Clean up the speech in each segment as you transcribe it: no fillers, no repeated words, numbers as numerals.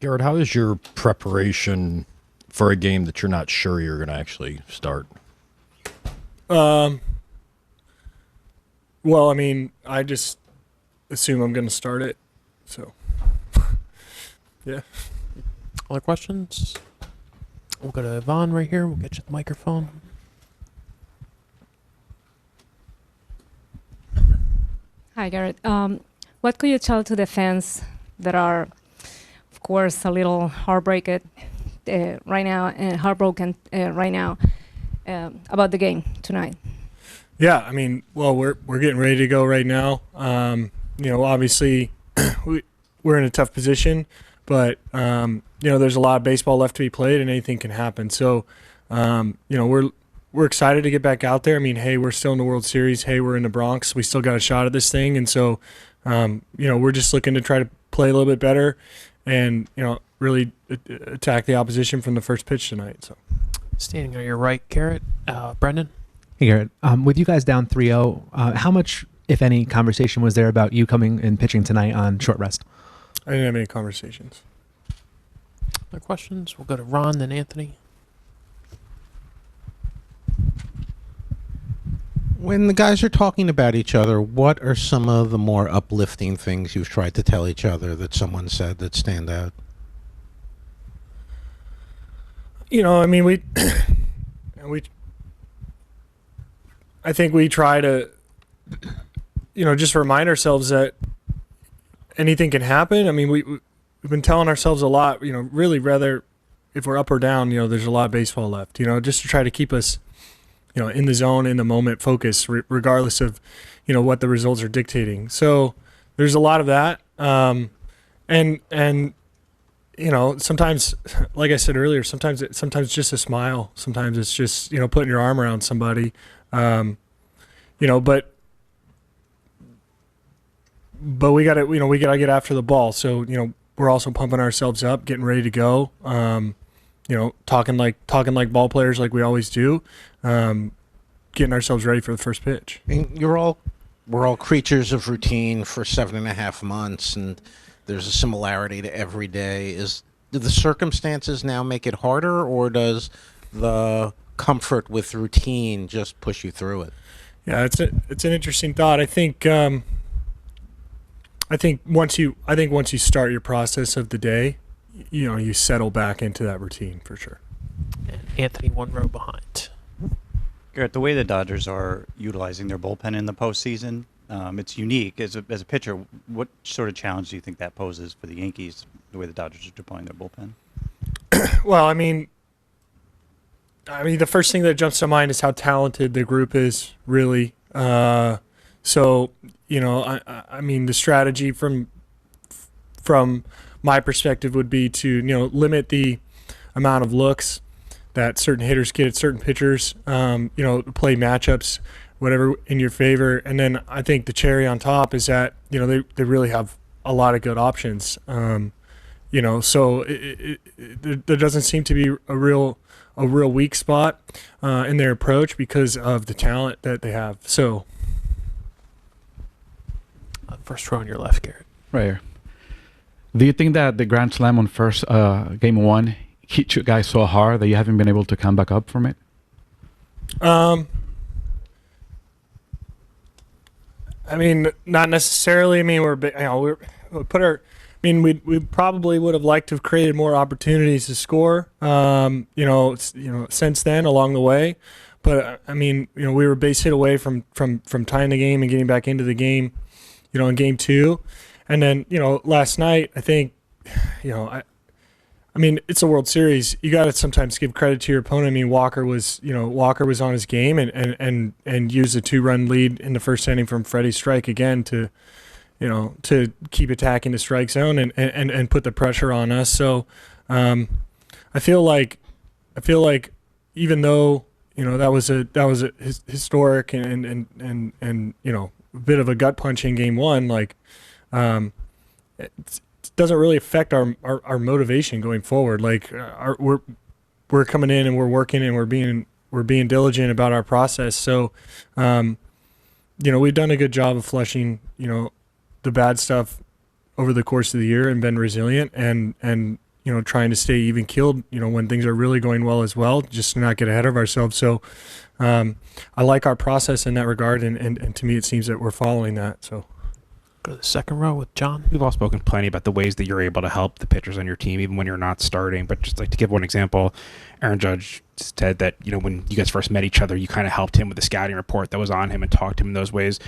Garrett, how is your preparation for a game that you're not sure you're going to actually start? Well, I mean, I just assume I'm going to start it. So, yeah. Other questions? We'll go to Yvonne right here. We'll get you the microphone. Hi, Garrett. What could you tell to the fans that are, of course, a little heartbroken right now about the game tonight? Yeah, I mean, well, we're getting ready to go right now. Obviously, we're in a tough position, but there's a lot of baseball left to be played, and anything can happen. So, we're excited to get back out there. I mean, hey, we're still in the World Series. Hey, we're in the Bronx. We still got a shot at this thing, and so, we're just looking to try to play a little bit better, and really attack the opposition from the first pitch tonight. So, Standing on your right, Garrett. Brendan. Hey, Garrett. With you guys down 3-0, how much, if any, conversation was there about you coming and pitching tonight on short rest? I didn't have any conversations. Other questions? We'll go to Ron, then Anthony. When the guys are talking about each other, what are some of the more uplifting things you've tried to tell each other that someone said that stand out? I mean, I think we try to, just remind ourselves that anything can happen. I mean, we've been telling ourselves a lot, really rather if we're up or down, there's a lot of baseball left, just to try to keep us, in the zone, in the moment, focus, regardless of, what the results are dictating. So there's a lot of that. And sometimes, like I said earlier, sometimes it's just a smile. Sometimes it's just, putting your arm around somebody. But we gotta get after the ball. So, we're also pumping ourselves up, getting ready to go. Talking like ball players, like we always do. Getting ourselves ready for the first pitch. I mean, we're all creatures of routine for 7.5 months, and there's a similarity to every day. Do the circumstances now make it harder, or does the comfort with routine just push you through it? Yeah, it's an interesting thought. I think once you start your process of the day, you settle back into that routine for sure. And Anthony, one row behind. Garrett, the way the Dodgers are utilizing their bullpen in the postseason, it's unique. As a pitcher, what sort of challenge do you think that poses for the Yankees, the way the Dodgers are deploying their bullpen? Well, I mean, the first thing that jumps to mind is how talented the group is, really. The strategy from my perspective would be to, limit the amount of looks that certain hitters get at certain pitchers, play matchups, whatever in your favor. And then I think the cherry on top is that, they really have a lot of good options. So there doesn't seem to be a real weak spot in their approach because of the talent that they have. So First row on your left, Garrett. Right here. Do you think that the Grand Slam on first game one hit you guys so hard that you haven't been able to come back up from it? Not necessarily. We probably would have liked to have created more opportunities to score, since then along the way. But we were base hit away from tying the game and getting back into the game, in game two. And then, last night, I think, it's a World Series. You got to sometimes give credit to your opponent. Walker was on his game and used a 2-run lead in the first inning from Freddie's strike again to keep attacking the strike zone and put the pressure on us. So, I feel like even though, that was a historic and a bit of a gut punch in game one, it doesn't really affect our motivation going forward. We're coming in and we're working and we're being diligent about our process. So, we've done a good job of flushing, the bad stuff over the course of the year and been resilient. And trying to stay even keeled, when things are really going well as well, just to not get ahead of ourselves. So I like our process in that regard, and to me it seems that we're following that. So Go to the second row with John. We've all spoken plenty about the ways that you're able to help the pitchers on your team, even when you're not starting. But just like to give one example, Aaron Judge said that, when you guys first met each other, you kind of helped him with the scouting report that was on him and talked to him in those ways.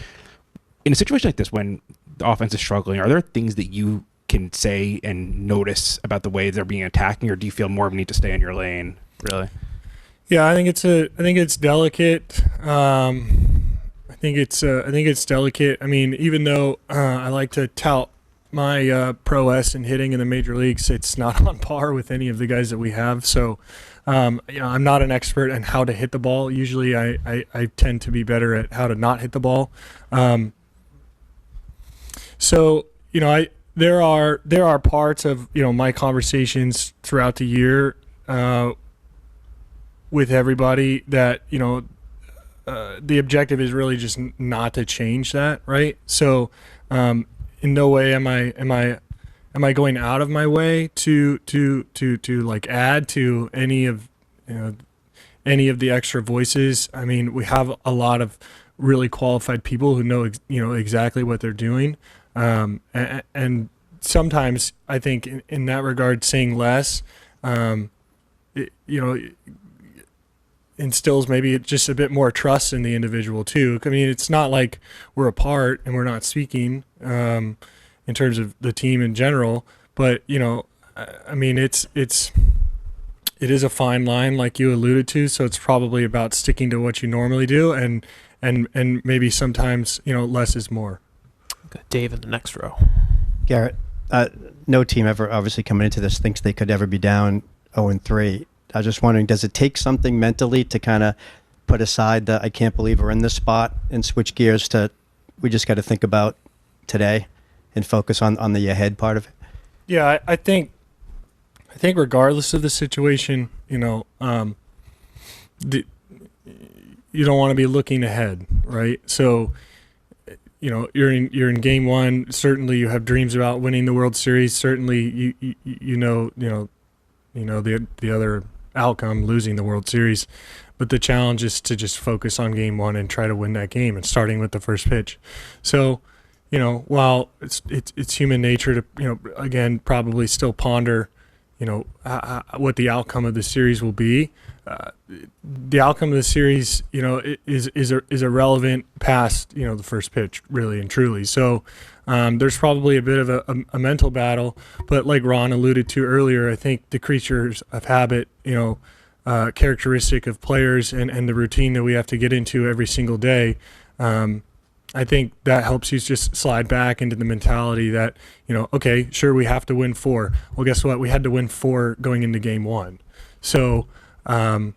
In a situation like this, when the offense is struggling, are there things that you can say and notice about the way they're being attacking, or do you feel more of a need to stay in your lane, really? yeah, I think it's delicate. I think it's delicate. I mean, even though I like to tout my prowess in hitting in the major leagues, it's not on par with any of the guys that we have. So, I'm not an expert on how to hit the ball. Usually, I tend to be better at how to not hit the ball. So, there are parts of my conversations throughout the year with everybody that the objective is really just not to change that, right? So, in no way am I going out of my way to like add to any of the extra voices. I mean, we have a lot of really qualified people who know exactly what they're doing, and sometimes I think in that regard, saying less, instills maybe just a bit more trust in the individual too. I mean, it's not like we're apart and we're not speaking in terms of the team in general, but I mean, it is a fine line, like you alluded to. So it's probably about sticking to what you normally do, and maybe sometimes less is more. Got Dave in the next row. Gerrit, no team ever obviously coming into this thinks they could ever be down 0-3. I was just wondering, does it take something mentally to kind of put aside the I can't believe we're in this spot and switch gears to we just got to think about today and focus on the ahead part of it? Yeah, I think regardless of the situation, you don't want to be looking ahead, right? So, you're in game one. Certainly, you have dreams about winning the World Series. Certainly, the other outcome, losing the World Series. But the challenge is to just focus on game one and try to win that game, and starting with the first pitch. So, while it's human nature to, again, probably still ponder, what the outcome of the series will be. The outcome of the series, is irrelevant past, the first pitch, really and truly. So there's probably a bit of a mental battle, but like Ron alluded to earlier, I think the creatures of habit, characteristic of players and the routine that we have to get into every single day, I think that helps you just slide back into the mentality that, okay, sure, we have to win 4. Well, guess what? We had to win 4 going into game 1. So, in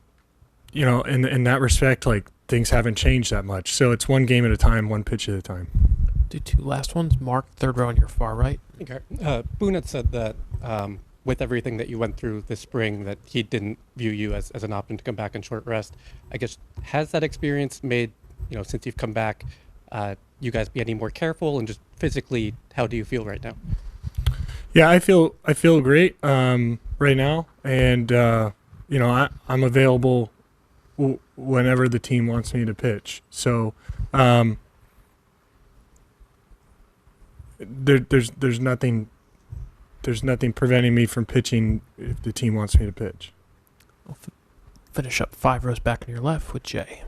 that respect, like, things haven't changed that much. So it's one game at a time, one pitch at a time. Do 2 last ones. Mark, third row on your far right. Okay. Boone had said that with everything that you went through this spring, that he didn't view you as an option to come back on short rest. I guess, has that experience made, since you've come back, you guys be any more careful, and just physically, how do you feel right now? Yeah, I feel great right now, and I'm available whenever the team wants me to pitch. So there's nothing preventing me from pitching if the team wants me to pitch. We'll finish up 5 rows back on your left with Jay.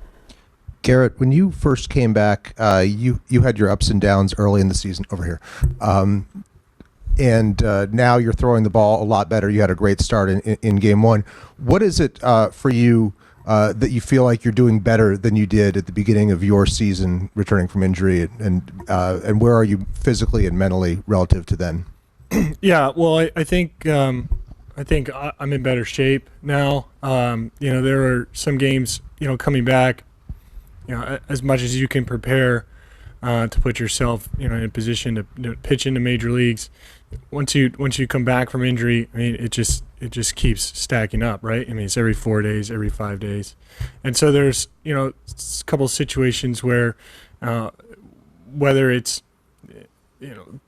Gerrit, when you first came back, you had your ups and downs early in the season over here. And now you're throwing the ball a lot better. You had a great start in game 1. What is it for you that you feel like you're doing better than you did at the beginning of your season returning from injury? And where are you physically and mentally relative to then? Yeah, well, I think I'm in better shape now. There are some games, coming back, as much as you can prepare to put yourself, in a position to pitch into major leagues. Once you come back from injury, I mean, it just keeps stacking up, right? I mean, it's every 4 days, every 5 days, and so there's a couple of situations where whether it's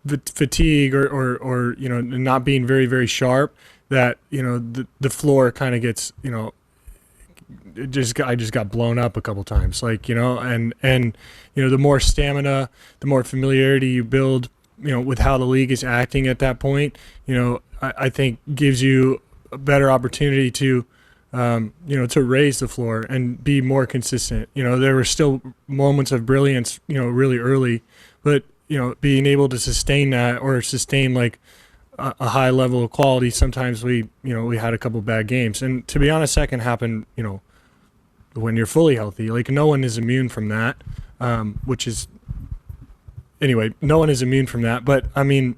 fatigue or not being very, very sharp, that the floor kind of gets I just got blown up a couple times, and the more stamina, the more familiarity you build, with how the league is acting at that point, I think gives you a better opportunity to to raise the floor and be more consistent. There were still moments of brilliance, really early, but being able to sustain that, or sustain like a high level of quality. Sometimes we had a couple bad games, and to be honest, that can happen, when you're fully healthy. Like, no one is immune from that, no one is immune from that. But I mean,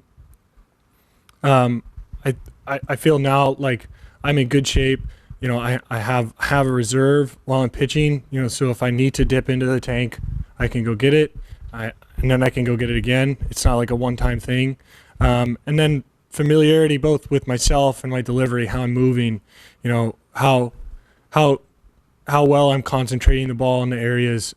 I feel now like I'm in good shape. I have a reserve while I'm pitching, so if I need to dip into the tank, I can go get it. And then I can go get it again. It's not like a one-time thing. And then familiarity both with myself and my delivery, how I'm moving, how well I'm concentrating the ball in the areas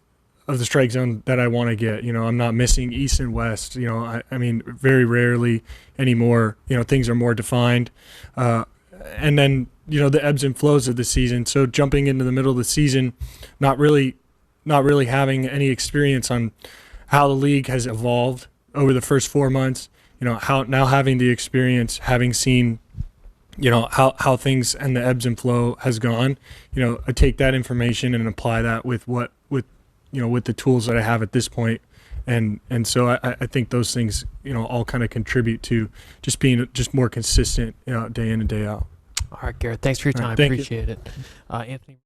of the strike zone that I want to get. I'm not missing east and west. I mean, very rarely anymore. Things are more defined. And then, the ebbs and flows of the season. So jumping into the middle of the season, not really having any experience on how the league has evolved over the first 4 months, how now having the experience, having seen, how things and the ebbs and flow has gone, I take that information and apply that with the tools that I have at this point. And so I think those things, all kind of contribute to just being just more consistent, day in and day out. All right, Gerrit, thanks for your time. All right, thank you. Appreciate it. Anthony.